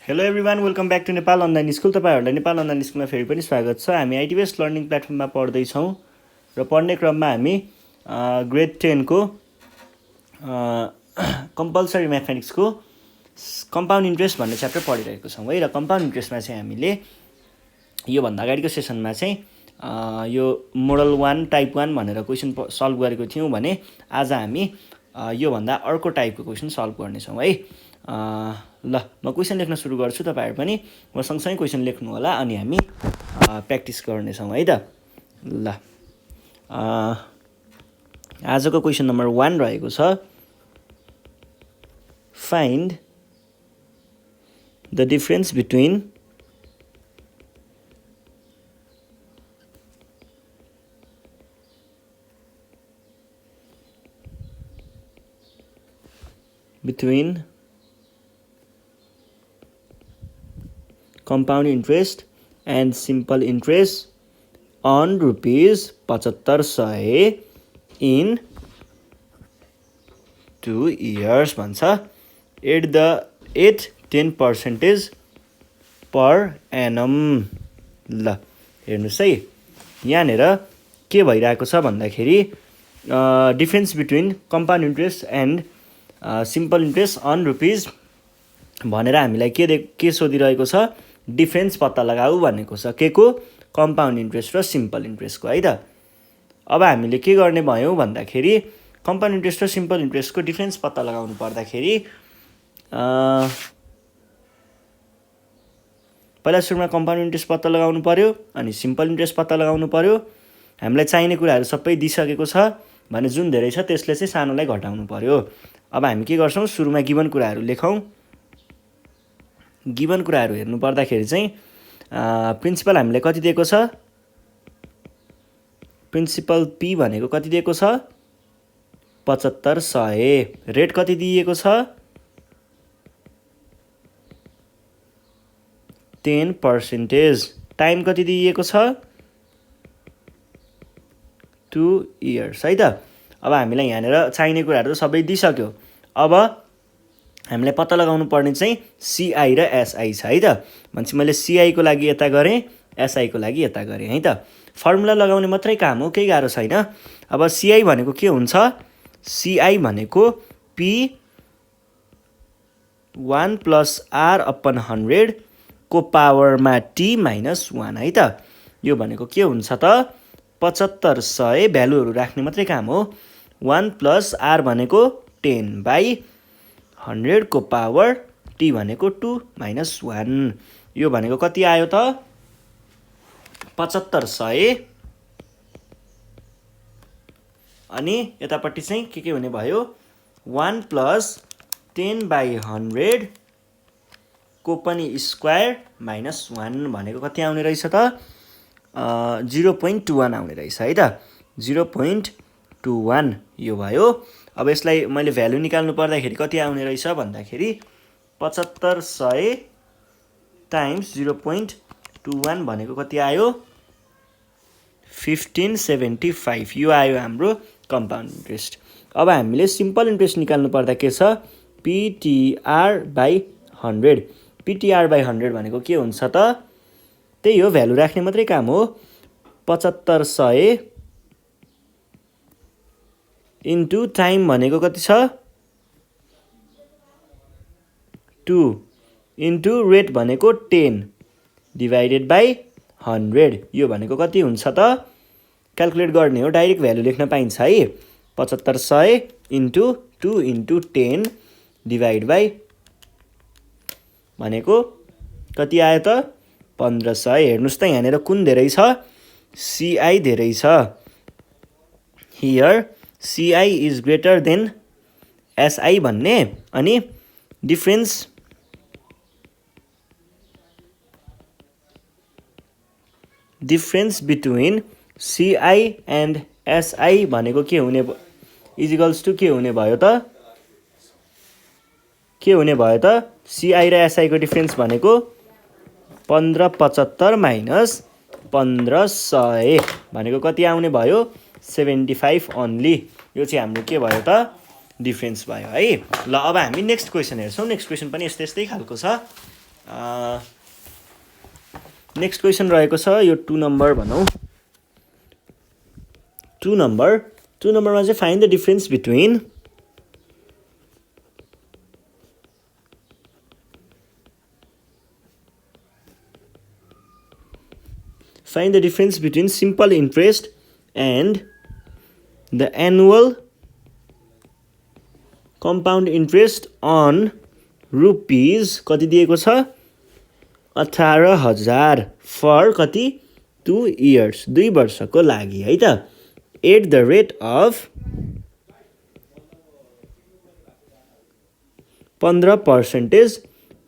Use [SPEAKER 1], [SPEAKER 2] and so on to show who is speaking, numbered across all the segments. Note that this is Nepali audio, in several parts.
[SPEAKER 1] Hello everyone, welcome back to Nepal online school. तपाईँहरूलाई नेपाल अनलाइन स्कुलमा फेरि पनि स्वागत छ। हामी आइटिबिएस लर्निङ प्लेटफर्ममा पढ्दैछौँ र पढ्ने क्रममा हामी ग्रेड 10 को कम्पलसरी म्याथमेटिक्सको कम्पाउन्ड इन्ट्रेस्ट भन्ने च्याप्टर पढिरहेको छौँ है। र कम्पाउन्ड इन्ट्रेस्टमा चाहिँ हामीले योभन्दा अगाडिको सेसनमा चाहिँ यो मोडल 1 टाइप 1 भनेर क्वेसन सल्भ गरेको थियौँ भने आज हामी योभन्दा अर्को टाइपको क्वेसन सल्भ गर्नेछौँ है। ल म क्वेसन लेख्न सुरु गर्छु, तपाईँहरू पनि म सँगसँगै क्वेसन लेख्नु होला अनि हामी प्र्याक्टिस गर्नेछौँ है त। ल आजको क्वेसन नम्बर 1 रहेको छ, find the difference between compound interest and simple interest on rupees 7500 in 2 years भन्छ at 10% per annum। ल हेर्नुहोस् है, यहाँनिर के भइरहेको छ भन्दाखेरि difference between compound interest and simple interest on rupees भनेर हामीलाई के सोधिरहेको छ, डिफरेन्स पत्ता लगाऊ भनेको छ, के को, कम्पाउन्ड इन्ट्रेस्ट र सिम्पल इन्ट्रेस्टको है त। अब हामीले के गर्ने भयौँ भन्दाखेरि कम्पाउन्ड इन्ट्रेस्ट र सिम्पल इन्ट्रेस्टको डिफरेन्स पत्ता लगाउनु पर्दाखेरि पहिला सुरुमा कम्पाउन्ड इन्ट्रेस्ट पत्ता लगाउनु पर्यो, अनि सिम्पल इन्ट्रेस्ट पत्ता लगाउनु पर्यो। हामीलाई चाहिने कुराहरू सबै दिइसकेको छ भने जुन धेरै छ त्यसले चाहिँ सानोलाई घटाउनु पर्यो। अब हामी के गर्छौँ, सुरुमा गिभन कुराहरू लेखौँ। गिभन कुराहरू हेर्नु पर्दाखेरि चाहिँ प्रिन्सिपल हामीले कति दिएको छ, प्रिन्सिपल पी भनेको कति दिएको छ, 7500। रेट कति दिएको छ, 10%। टाइम कति दिएको छ, 2 years है त। अब हामीलाई यहाँनिर चाहिने कुराहरू सबै दिइसक्यो। अब हामीलाई पत्ता लगाउनु पर्ने चाहिँ सिआई र एसआई छ है त। भनेपछि मैले सिआईको लागि यता गरेँ, एसआईको लागि यता गरेँ है त। फर्मुला लगाउने मात्रै काम हो, केही गाह्रो छैन। अब सिआई भनेको के हुन्छ, सिआई भनेको पी 1 + r/100 को पावरमा टी -1 है त। यो भनेको के हुन्छ त, 7500 भ्यालुहरू राख्ने मात्रै काम हो। 1 + r भनेको 10/100 को पावर टी भनेको 2 - 1। यो भनेको कति आयो त, 7500। अनि यतापट्टि चाहिँ के हुने भयो, 1 + 10/100 को पनि स्क्वायर -1 भनेको कति आउने रहेछ त, 0.21 आउने रहेछ है त। 0.21 यो भयो। अब यसलाई मैले भ्यालु निकाल्नु पर्दाखेरि कति आउने रहेछ भन्दाखेरि 7500 टाइम्स 0.21 भनेको कति आयो, 1575। यो आयो हाम्रो कम्पाउन्ड इन्ट्रेस्ट। अब हामीले सिम्पल इन्ट्रेस्ट निकाल्नु पर्दा के छ, PTR/100। PTR/100 भनेको के हुन्छ त, त्यही हो, भ्यालु राख्ने मात्रै काम हो। 7500 इन्टु टाइम भनेको कति छ, 2 इन्टु रेट भनेको 10/100। यो भनेको कति हुन्छ त, क्यालकुलेट गर्ने हो, डाइरेक्ट भ्यालु लेख्न पाइन्छ है। 7500 इन्टु 2 इन्टु 10/, भनेको कति आयो त, 1500। हेर्नुहोस् त यहाँनिर कुन धेरै छ, सिआई धेरै छ। Here CI is greater then SI भन्ने, अनि difference between CI and SI भनेको के हुने, इजिकल्स टु के हुने भयो त, सिआई र एसआईको डिफरेन्स भनेको 1575 - 1500 भनेको कति आउने भयो, 75 ओन्ली। यो चाहिँ हाम्रो के भयो त, डिफरेन्स भयो है। ल अब हामी नेक्स्ट क्वेसन हेर्छौँ। नेक्स्ट क्वेसन पनि यस्तै खालको छ। नेक्स्ट क्वेसन रहेको छ यो 2 नम्बर भनौँ 2 नम्बरमा चाहिँ find the difference between simple interest and the annual compound interest on rupees कति दिएको छ 18,000 for कति 2 years 2 वर्षको लागि है त at the rate of 15%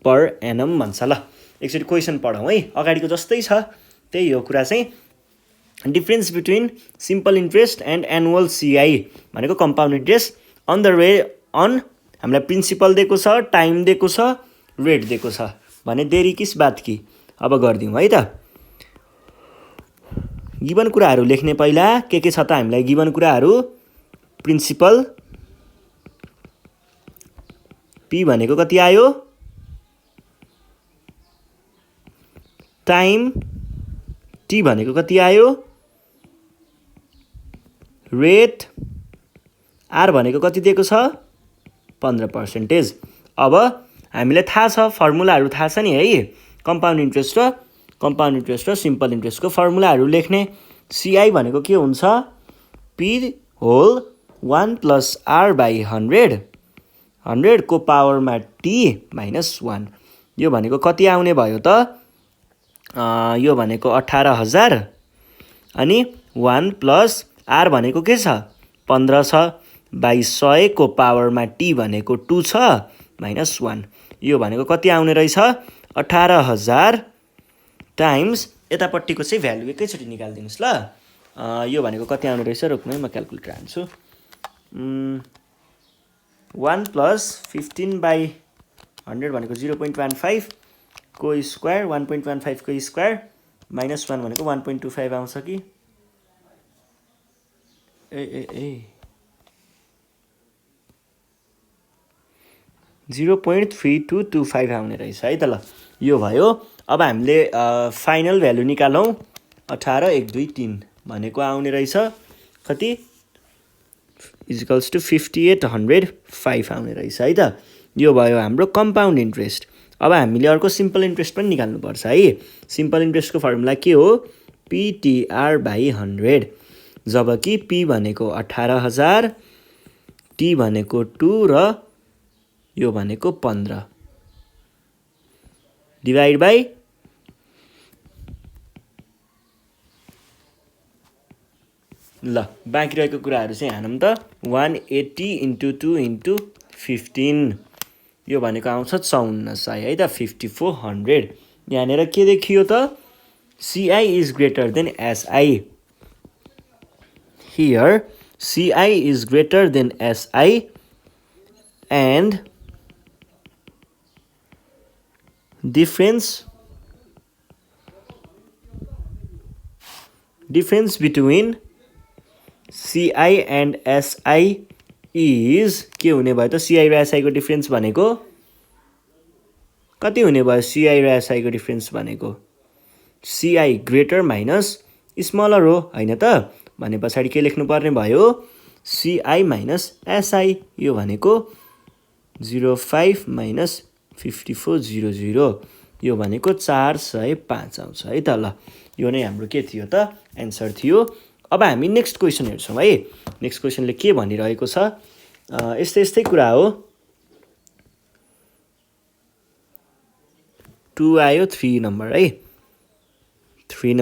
[SPEAKER 1] per annum भन्छ ल एकचोटि क्वेसन पढौँ है अगाडिको जस्तै छ त्यही हो कुरा चाहिँ difference between simple interest and annual CI भनेको compound interest on the rate on हामीलाई प्रिन्सिपल दिएको छ टाइम दिएको छ रेट दिएको छ भने देरी किस बात कि अब गरिदिउँ है त गिभन कुराहरू लेख्ने पहिला के छ त हामीलाई गिभन कुराहरू प्रिन्सिपल पी भनेको कति आयो टाइम टी भनेको कति आयो रेट आर भनेको कति दिएको छ 15%। अब हामीलाई थाहा छ फर्मुलाहरू थाहा छ नि है कम्पाउन्ड इन्ट्रेस्ट र सिम्पल इन्ट्रेस्टको फर्मुलाहरू लेख्ने सिआई भनेको के हुन्छ P whole 1 plus R by 100 को पावरमा टी माइनस 1 यो भनेको कति आउने भयो त यो भनेको 18,000 अनि 1 प्लस आर भनेको के छ 15 छ बाई 100 को पावरमा टी भनेको 2 छ माइनस 1 यो भनेको कति आउने रहेछ 18,000 टाइम्स यतापट्टिको चाहिँ भ्यालु एकैचोटि निकालिदिनुहोस् ल यो भनेको कति आउने रहेछ रोक्नु है म क्याल्कुलेटर हान्छु 1 प्लस 15 बाई 100 भनेको 0.15 को स्क्वायर 1.15 को स्क्वायर माइनस 1 भनेको 1.25 आउँछ कि ए 0.3225 आउने रहेछ है त ल यो भयो अब हामीले फाइनल भ्यालु निकालौँ 18 1 2 3 भनेको आउने रहेछ कति इक्वल्स टु 5805 आउने रहेछ है त यो भयो हाम्रो कम्पाउन्ड इन्ट्रेस्ट अब हामीले अर्को सिम्पल इन्ट्रेस्ट पनि निकाल्नुपर्छ है सिम्पल इन्ट्रेस्टको फर्मुला के हो पिटिआर बाई 100 जब कि पी भनेको 18,000 टी भनेको 2 र यो भनेको 15 डिभाइड बाई ल बाँकी रहेको कुराहरू चाहिँ हानौँ त 180 इन्टु 2 इन्टु 15 यो भनेको आउँछ 5400 है त 5400 यहाँनिर के देखियो त CI is greater then SI here CI is greater then SI and difference between CI and SI is के हुने भयो त CI र SI को डिफरेन्स भनेको कति हुने भयो CI र SI को डिफरेन्स भनेको CI ग्रेटर माइनस स्मलर हो हैन त भने पछाडी के लेख्नु पर्ने भयो CI माइनस SI यो भनेको 05 माइनस 5400 यो भनेको 405 आउँछ है त ल यो नै हाम्रो के थियो त एन्सर थियो अब हामी नेक्स्ट क्वेसन हेर्छौँ है नेक्स्ट क्वेसनले के भनिरहेको छ यस्तै कुरा हो 2 आयो 3 नम्बर है 3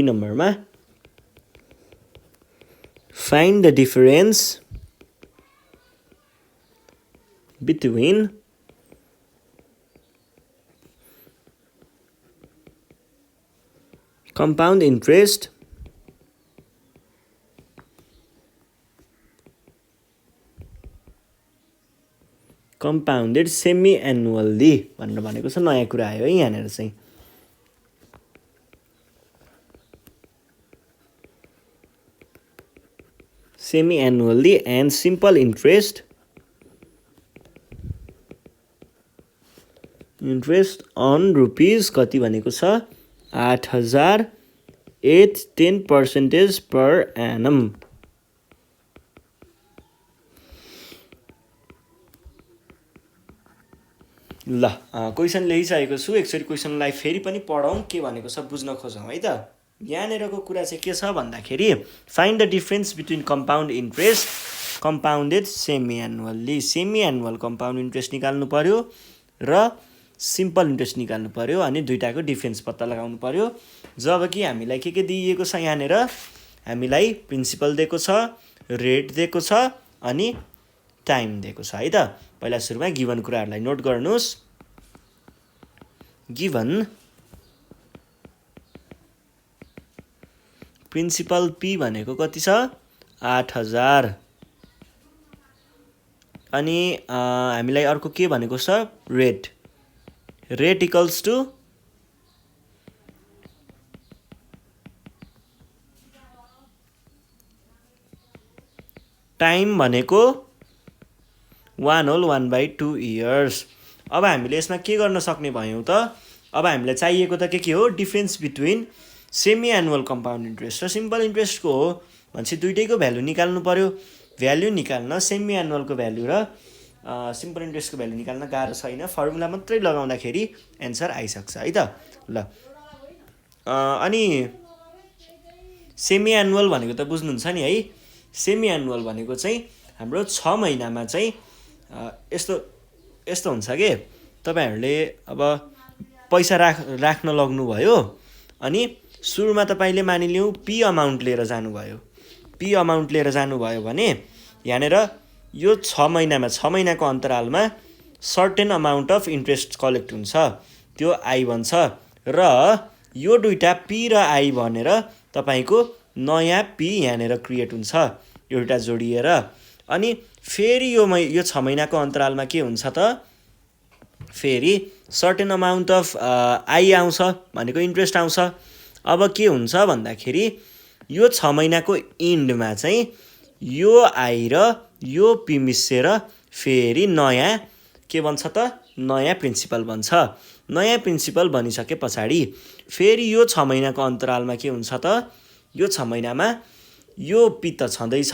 [SPEAKER 1] नम्बरमा find the difference between compound interest compounded semi annually भनेर भनेको छ नयाँ कुरा आयो है यहाँनिर चाहिँ semi annually and simple interest interest on rupees कति भनेको छ 8,000 एट 10% पर एनम। ल क्वेसन लेखिसकेको छु, एकचोटि क्वेसनलाई फेरि पनि पढौँ के भनेको छ बुझ्न खोजौँ है त। यहाँनिरको कुरा चाहिँ के छ भन्दाखेरि find the difference between compound interest compounded semi annually. Semi annual compound interest निकाल्नु पर्यो र सिम्पल इन्ट्रेस्ट निकाल्नु पर्यो अनि दुईटाको डिफ्रेन्स पत्ता लगाउनु पर्यो। जब कि हामीलाई के दिएको छ यहाँनिर हामीलाई प्रिन्सिपल दिएको छ, रेट दिएको छ अनि टाइम दिएको छ है त। पहिला सुरुमा गिभन कुराहरूलाई नोट गर्नुहोस्। गिभन प्रिन्सिपल पी भनेको कति छ 8,000 अनि हामीलाई अर्को के भनेको छ rate. Rate equals to time भनेको 1/2 इयर्स। अब हामीले यसमा के गर्न सक्ने भयौँ त, अब हामीलाई चाहिएको त के हो difference between semi annual compound interest र सिम्पल इन्ट्रेस्टको हो भनेपछि दुइटैको भ्यालु निकाल्नु पर्यो। भ्यालु निकाल्न सेमी एनुअलको भ्यालु र सिम्पल इन्ट्रेस्टको भ्यालु निकाल्न गाह्रो छैन, फर्मुला मात्रै लगाउँदाखेरि एन्सर आइसक्छ है त। ल अनि सेमी एनुअल भनेको त बुझ्नुहुन्छ नि है। सेमी एनुअल भनेको चाहिँ हाम्रो 6 महिनामा चाहिँ यस्तो हुन्छ के, तपाईँहरूले अब पैसा राख्न लाग्नुभयो अनि सुरुमा तपाईँले मानिलिउँ पी अमाउन्ट लिएर जानुभयो। पी अमाउन्ट लिएर जानुभयो भने यहाँनिर यो 6 महिनाको अन्तरालमा certain amount of interest collect हुन्छ, त्यो आई बन्छ र यो दुईटा पी र आई भनेर तपाईँको नयाँ पी यहाँनिर क्रिएट हुन्छ यो दुईटा जोडिएर। अनि फेरि यो 6 महिनाको अन्तरालमा के हुन्छ त, फेरि सर्टेन अमाउन्ट अफ आई आउँछ भनेको इन्ट्रेस्ट आउँछ। अब के हुन्छ भन्दाखेरि यो 6 महिनाको इन्डमा चाहिँ यो आई र यो पी मिसेर फेरि नयाँ के बन्छ त नयाँ प्रिन्सिपल बन्छ। नयाँ प्रिन्सिपल बनिसके पछाडि फेरि यो 6 महिनाको अन्तरालमा के हुन्छ त, यो 6 महिनामा यो पी त छँदैछ,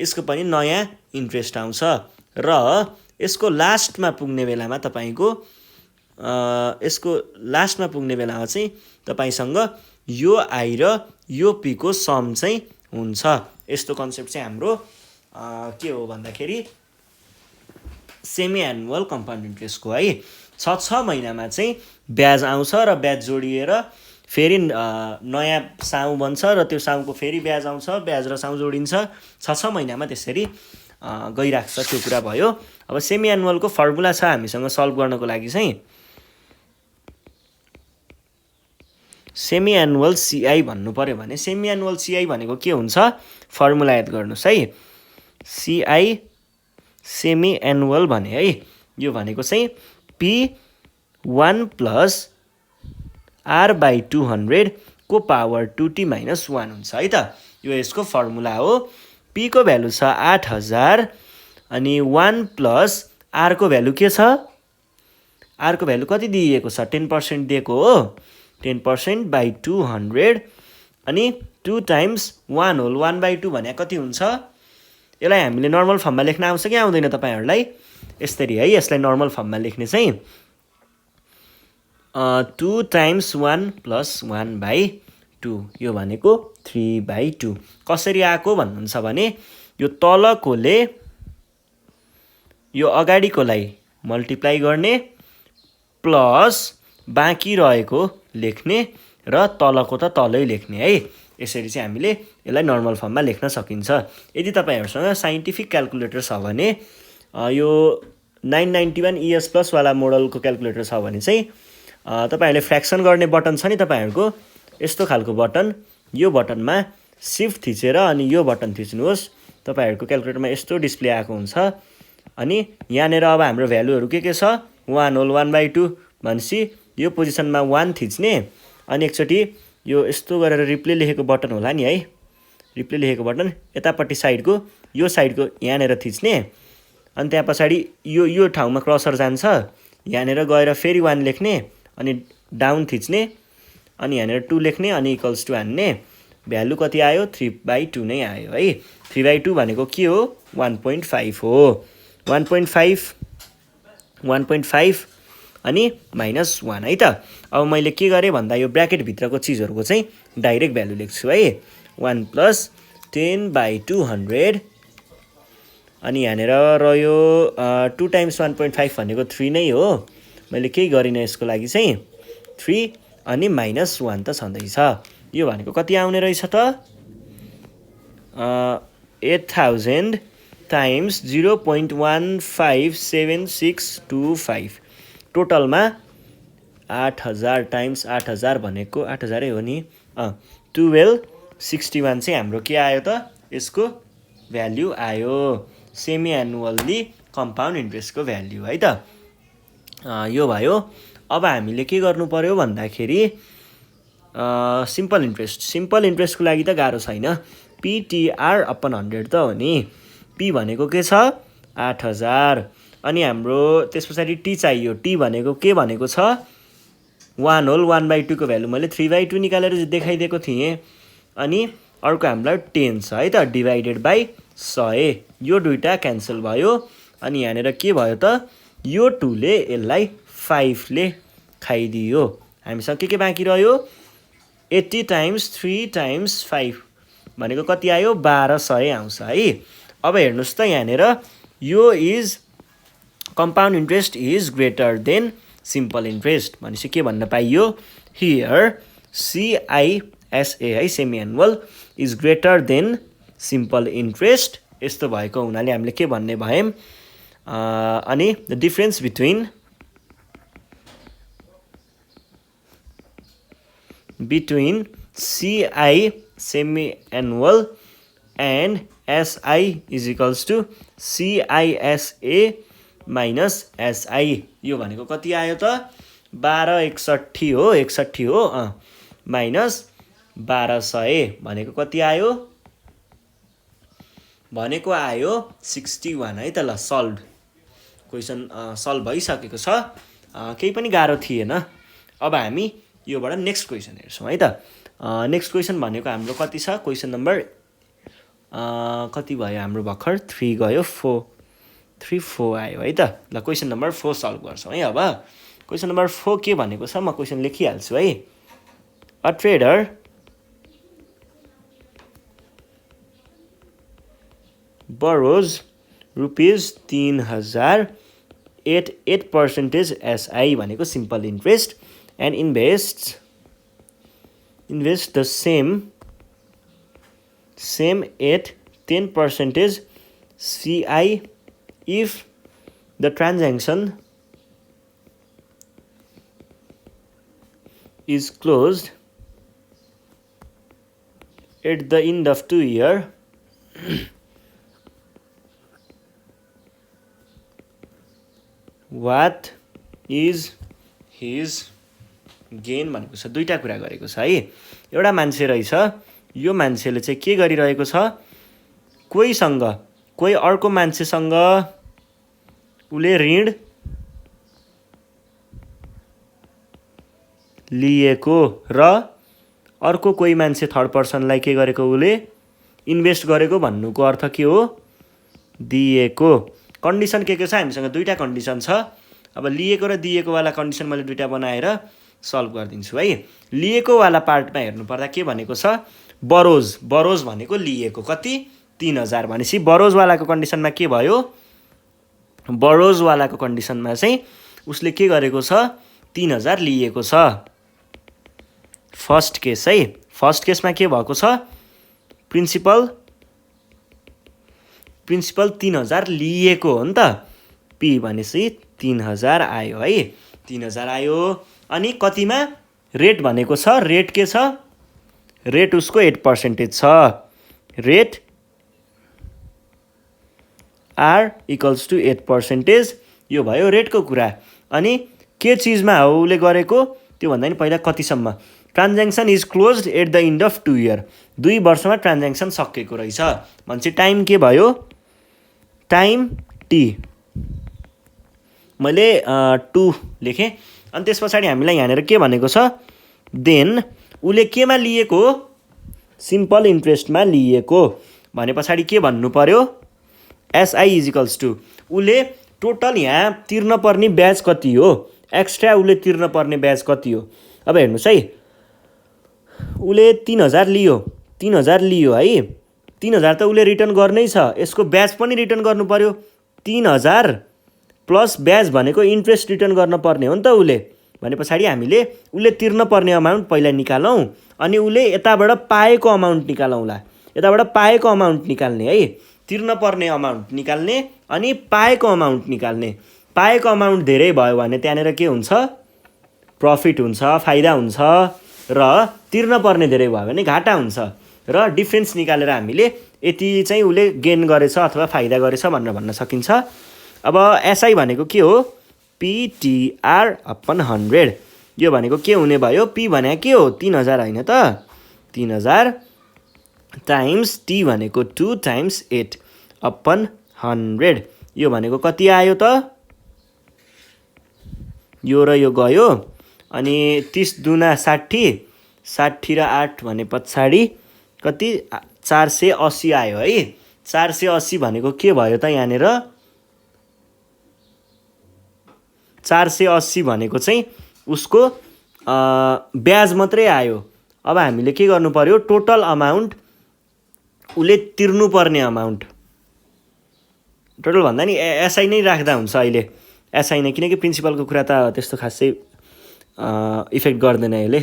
[SPEAKER 1] यसको पनि नयाँ इन्ट्रेस्ट आउँछ र यसको लास्टमा पुग्ने बेलामा तपाईँको यसको लास्टमा पुग्ने बेलामा चाहिँ तपाईँसँग यो आई र यो पी को सम चाहिँ हुन्छ। यस्तो कन्सेप्ट चाहिँ हाम्रो के हो भन्दाखेरि सेमी एनुअल कम्पाउन्ड इन्ट्रेस्टको है। 6 महिनामा चाहिँ ब्याज आउँछ र ब्याज जोडिएर फेरि नयाँ साउ बन्छ र त्यो साउको फेरि ब्याज आउँछ, ब्याज र साउ जोडिन्छ। 6 महिनामा त्यसरी गइराख्छ, त्यो कुरा भयो। अब सेमी एनुअलको फर्मुला छ हामीसँग सल्भ गर्नको लागि चाहिँ सेमी एनुअल सिआई भन्नु पर्यो भने सेमी एनुअल सिआई भनेको के हुन्छ फर्मुला याद गर्नुहोस् है। सिआई सेमी एनुअल भने है यो भनेको चाहिँ P1 + R/200 को पावर 2t - 1 हुन्छ है त। यो यसको फर्मुला हो। P को भ्यालु छ 8,000 अनि 1 + R को भ्यालु के छ, R को भ्यालु कति दिएको छ 10% दिएको हो। 10%/200 अनि 2 × 1/2 भने कति हुन्छ। यसलाई हामीले नर्मल फर्ममा लेख्न आउँछ कि आउँदैन तपाईहरुलाई, यसरी है। यसलाई नर्मल फर्ममा लेख्ने चाहिँ 2 × 1 + 1/2 यो भनेको 3/2। कसरी आएको भन्नुहुन्छ भने यो तलकोले यो अगाडिकोलाई मल्टिप्लाई गर्ने प्लस बाँकी रहेको लेख्ने र तलको त तलै लेख्ने है। यसरी चाहिँ हामीले यसलाई नर्मल फर्ममा लेख्न सकिन्छ। यदि तपाईहरुसँग साइन्टिफिक क्याल्कुलेटर छ भने यो 991 ES+ वाला मोडलको क्याल्कुलेटर छ भने चाहिँ तपाईहरुले फ्र्याक्सन गर्ने बटन छ नि तपाईहरुको, यस्तो खालको बटन, यो बटनमा शिफ्ट थिचेर अनि यो बटन थिच्नुहोस्, तपाईहरुको क्याल्कुलेटरमा यस्तो डिस्प्ले आएको हुन्छ। अनि यहाँनेर अब हाम्रो भ्यालुहरु के छ 1/2 भनेपछि यो पोजिसनमा 1 थिच्ने अनि एकचोटी यो यस्तो गरेर रिप्ले लेखेको बटन होला नि है, रिप्ले लेखेको बटन यतापट्टि साइडको यो साइडको यहाँनेर थिच्ने अनि त्यहाँ पछाडी यो ठाउँमा क्रसर जान्छ, यहाँनिर गएर फेरि 1 लेख्ने अनि डाउन थिच्ने अनि यहाँनिर 2 लेख्ने अनि इक्वल्स टु हान्ने भ्यालु कति आयो 3/2 नै आयो है 3/2 भनेको के हो 1.5 हो 1.5 अनि -1 है त अब मैले के गरेँ भन्दा यो ब्र्याकेट भित्रको चिजहरुको चाहिँ डाइरेक्ट भ्यालु लेख्छु है 1 + 10/200 अनि यहाँनिर रह्यो 2 × 1.5 भनेको 3 नै हो मैले केही गरिनँ यसको लागि चाहिँ 3 अनि -1 त छँदैछ यो भनेको कति आउने रहेछ त 8000 × 0.157625 टोटलमा 8000 × 8000 भनेको 8000 हो नि 1261 चाहिँ हाम्रो के आयो त यसको भ्यालु आयो सेमी एनुअल्ली कम्पाउन्ड इन्ट्रेस्टको भ्यालु है त यो भयो अब हामीले के गर्नु पर्यो भन्दाखेरि सिम्पल इन्ट्रेस्टको लागि त गाह्रो छैन PTR/100 त हो नि P भनेको के छ 8000 अनि हाम्रो त्यसपछि T चाहियो T भनेको के भनेको छ 1 होल 1/2 को भ्यालु मैले 3/2 निकालेर देखाइदिएको थिएँ अनि अर्को हामीलाई 10 छ है त डिभाइडेड बाइ 100 यो दुईटा क्यान्सल भयो अनि यहाँनिर के भयो त यो 2 ले यसलाई 5 ले खाइदियो हामीसँग के बाँकी रह्यो 80 × 3 × 5 भनेको कति आयो 1200 आउँछ है अब हेर्नुस् त यहाँनिर यो is compound interest is greater than simple interest भनेपछि के भन्न पाइयो हियर CISA है semi annual is greater than simple interest यस्तो भएको हुनाले हामीले के भन्ने भयौं अनि the difference between CI semi annual and SI is equals to CISA minus SI यो भनेको कति आयो त 1261 हो 61 हो माइनस 1200 भनेको कति आयो भनेको आयो 61 है त ल सल्भ क्वेशन सल्भ भइसकेको छ केही पनि गाह्रो थिएन अब हामी योबाट नेक्स्ट क्वेशन हेर्छौं है त नेक्स्ट क्वेशन भनेको हाम्रो कति छ क्वेशन नम्बर कति भयो हाम्रो भर्खर 3 गयो 4 आयो है त ल क्वेशन नम्बर 4 सल्भ गर्छौं है अब क्वेशन नम्बर 4 के भनेको छ म क्वेशन लेखिहाल्छु है a trader borrows ₹3000 at 8% SI भनेको simple interest and invests the same at 10% CI if the transaction is closed at the end of 2 years. What is his gain भनेको छ दुईटा कुरा गरेको छ है एउटा मान्छे रहेछ यो मान्छेले चाहिँ के गरिरहेको छ कोही अर्को मान्छेसँग उले ऋण लिएको र अर्को कोही मान्छे थर्ड पर्सनलाई के गरेको उले इन्भेस्ट गरेको भन्नुको अर्थ के हो दिएको कन्डिसन के छ हामीसँग दुईटा कन्डिसन छ अब लिएको र दिएको वाला कन्डिसन मैले दुईटा बनाएर सल्भ गर्दिन्छु है लिएको वाला पार्टमा हेर्नु पर्दा के भनेको छ बरोज भनेको लिएको कति 3000 भनेपछि बरोज वालाको कन्डिसनमा के भयो बरोज वालाको कन्डिसनमा चाहिँ उसले के गरेको छ 3000 लिएको छ फर्स्ट केसमा के भएको छ प्रिन्सिपल 3000 लिएको हो नि त P भनेपछि 3000 आयो है 3000 आयो अनि कतिमा रेट भनेको छ रेट के छ रेट उसको 8% छ रेट R इक्वल्स टु 8% यो भयो रेटको कुरा अनि के चीजमा हो उले गरेको त्यो भन्दा नि पहिला कतिसम्म transaction is closed at the end of 2 year 2 वर्षमा ट्रान्ज्याक्सन सकिएको रहेछ भनेपछि टाइम के भयो टाइम T मैले 2 लेखेँ। अनि त्यस पछाडि हामीलाई यहाँनिर के भनेको छ, देन उसले केमा लिएको, सिम्पल इन्ट्रेस्टमा लिएको भने पछाडि के भन्नु पर्यो, एसआई इजिकल्स टु उसले टोटल यहाँ तिर्न पर्ने ब्याज कति हो, एक्स्ट्रा उसले तिर्न पर्ने ब्याज कति हो। अब हेर्नुहोस् है, उसले 3000 लियो, 3000 लियो है, 3000 त उसले रिटर्न गर्नै छ, यसको ब्याज पनि रिटर्न गर्नु पर्यो। 3000 प्लस ब्याज भनेको इन्ट्रेस्ट रिटर्न गर्न पर्ने हो नि त उसले। भने पछाडि हामीले उसले तिर्न पर्ने अमाउन्ट पहिला निकालौँ, अनि उसले यताबाट पाएको अमाउन्ट निकालौँला। यताबाट पाएको अमाउन्ट निकाल्ने है, तिर्न पर्ने अमाउन्ट निकाल्ने अनि पाएको अमाउन्ट निकाल्ने। पाएको अमाउन्ट धेरै भयो भने त्यहाँनिर के हुन्छ, प्रफिट हुन्छ, फाइदा हुन्छ, र तिर्न पर्ने धेरै भयो भने घाटा हुन्छ। र डिफ्रेन्स निकालेर हामीले यति चाहिँ उसले गेन गरेछ अथवा फाइदा गरेछ भनेर भन्न सकिन्छ। अब एसआई भनेको के हो, पिटिआर अपन 100। यो भनेको के हुने भयो, पी भने के हो, 3000 होइन त, 3000 टाइम्स टी भनेको 2 टाइम्स 8 अपन 100। यो भनेको कति आयो त, यो र यो गयो, अनि 30 दुना 60, 60 र 8 भने पछाडि कति, 480 आयो है। 480 भनेको के भयो त, यहाँनिर 480 भनेको चाहिँ उसको ब्याज मात्रै आयो। अब हामीले के गर्नु पर्यो, टोटल अमाउन्ट उसले तिर्नुपर्ने अमाउन्ट, टोटल भन्दा नि एसआई नै राख्दा हुन्छ अहिले, एसआई नै, किनकि प्रिन्सिपलको कुरा त त्यस्तो खासै इफेक्ट गर्दैन यसले।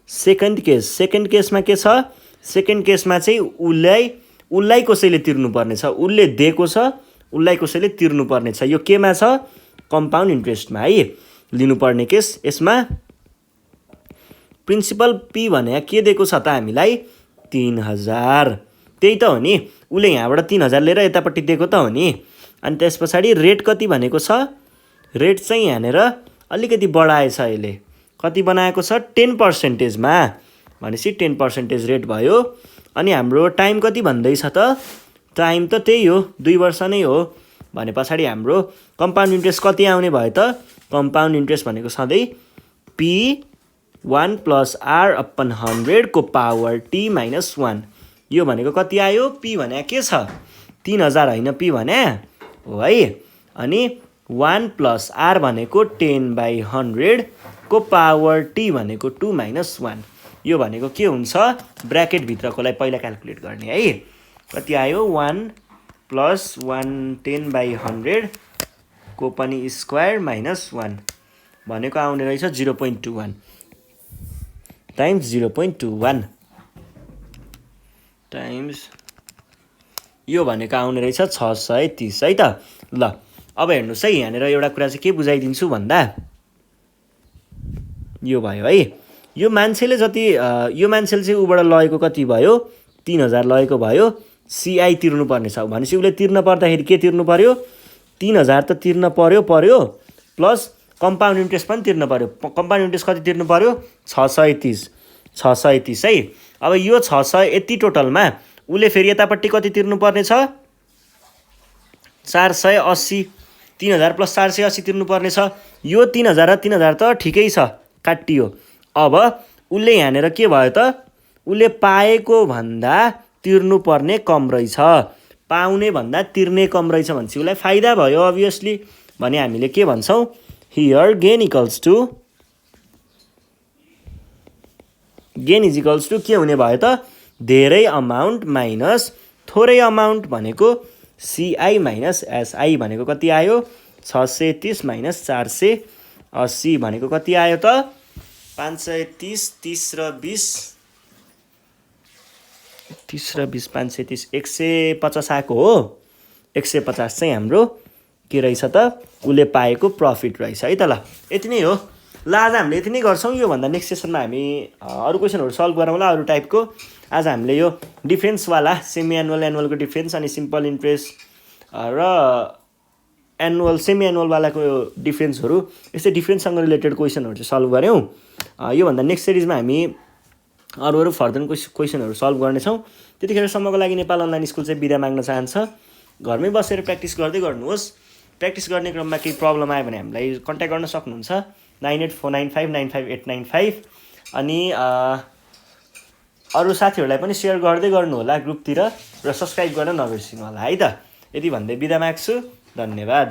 [SPEAKER 1] सेकेन्ड केसमा के छ, सेकेन्ड केसमा चाहिँ उसलाई कसैले तिर्नुपर्ने छ, उसले दिएको छ, उसलाई कसैले तिर्नुपर्ने छ। यो केमा छ, कम्पाउन्ड इन्ट्रेस्टमा है लिनुपर्ने केस। यसमा प्रिन्सिपल पी भने के दिएको छ त हामीलाई, 3000, त्यही त हो नि, उसले यहाँबाट 3000 लिएर यतापट्टि दिएको त हो नि। अनि त्यस पछाडि रेट कति भनेको छ, रेट चाहिँ यहाँनिर अलिकति बढाएछ यसले, कति बनाएको छ, 10%मा, भनेपछि 10% रेट भयो। अनि हाम्रो टाइम कति भन्दैछ त, टाइम त त्यही हो, 2 वर्ष नै हो। भने पछाडि हाम्रो कम्पाउन्ड इन्ट्रेस्ट कति आउने भयो त, कम्पाउन्ड इन्ट्रेस्ट भनेको सधैँ P1 + R अपन 100 को पावर T - 1। यो भनेको कति आयो, P भने के छ, 3000 होइन, P भने हो है। अनि 1 + R भनेको 10/100 को पावर T भनेको 2 - 1। यो भनेको के हुन्छ, ब्र्याकेटभित्रकोलाई पहिला क्याल्कुलेट गर्ने है। कति आयो, 1 + 1 10/100 को पनि स्क्वायर -1 भनेको आउने रहेछ 0.21 टाइम्स 0.21 टाइम्स, यो भनेको आउने रहेछ 630 है त। ल अब हेर्नुहोस् है, यहाँनिर एउटा कुरा चाहिँ के बुझाइदिन्छु भन्दा, यो भयो है, यो मान्छेले चाहिँ उबाट लगेको कति भयो, 3000 लगेको भयो, सिआई तिर्नुपर्ने छ भनेपछि उसले तिर्न पर्दाखेरि के तिर्नु पर्यो, 3000 त तिर्न पर्यो, प्लस कम्पाउन्ड इन्ट्रेस्ट पनि तिर्न पर्यो। कम्पाउन्ड इन्ट्रेस्ट कति तिर्नु पर्यो, 630 है। अब यो 600 यति टोटलमा उसले फेरि यतापट्टि कति तिर्नुपर्ने छ, 480, 3000 + 480 तिर्नुपर्ने छ। यो 3000 र 3000 त ठिकै छ, काटियो। अब उसले यहाँनिर के भयो त, उसले पाएको भन्दा तिर्नुपर्ने कम रहेछ, पाउने भन्दा तिर्ने कम रहेछ भनेपछि उसलाई फाइदा भयो अभियसली। भने हामीले के भन्छौँ, here gain is equals to के हुने भयो त, धेरै अमाउन्ट माइनस थोरै अमाउन्ट भनेको सिआई - एसआई भनेको कति आयो, 630 - 480 भनेको कति आयो त, 530, 30 र 20, 530, 150 आएको हो। 150 चाहिँ हाम्रो के रहेछ त, उसले पाएको प्रफिट रहेछ है त। ल यति नै हो। ल आज हामीले यति नै गर्छौँ। योभन्दा नेक्स्ट सेसनमा हामी अरू क्वेसनहरू सल्भ गरौँला, अरू टाइपको। आज हामीले यो डिफेन्सवाला सेमी एनुअल, एनुअलको डिफेन्स अनि सिम्पल इन्ट्रेस्ट र एनुअल सेमी एनुअलवालाको डिफरेन्सहरू, यस्तै डिफरेन्ससँग रिलेटेड क्वेसनहरू चाहिँ सल्भ गऱ्यौँ। योभन्दा नेक्स्ट सिरिजमा हामी अरू फर्दर क्वेसनहरू सल्भ गर्नेछौँ। त्यतिखेरसम्मको लागि नेपाल अनलाइन स्कुल चाहिँ बिदा माग्न चाहन्छ। घरमै बसेर प्र्याक्टिस गर्दै गर्नुहोस्। प्र्याक्टिस गर्ने क्रममा केही प्रब्लम आयो भने हामीलाई कन्ट्याक्ट गर्न सक्नुहुन्छ 9849595895। अनि अरू साथीहरूलाई पनि सेयर गर्दै गर्नु होला ग्रुपतिर र सब्सक्राइब गर्न नबिर्सिनु होला है त। यति भन्दै बिदा माग्छु, धन्यवाद।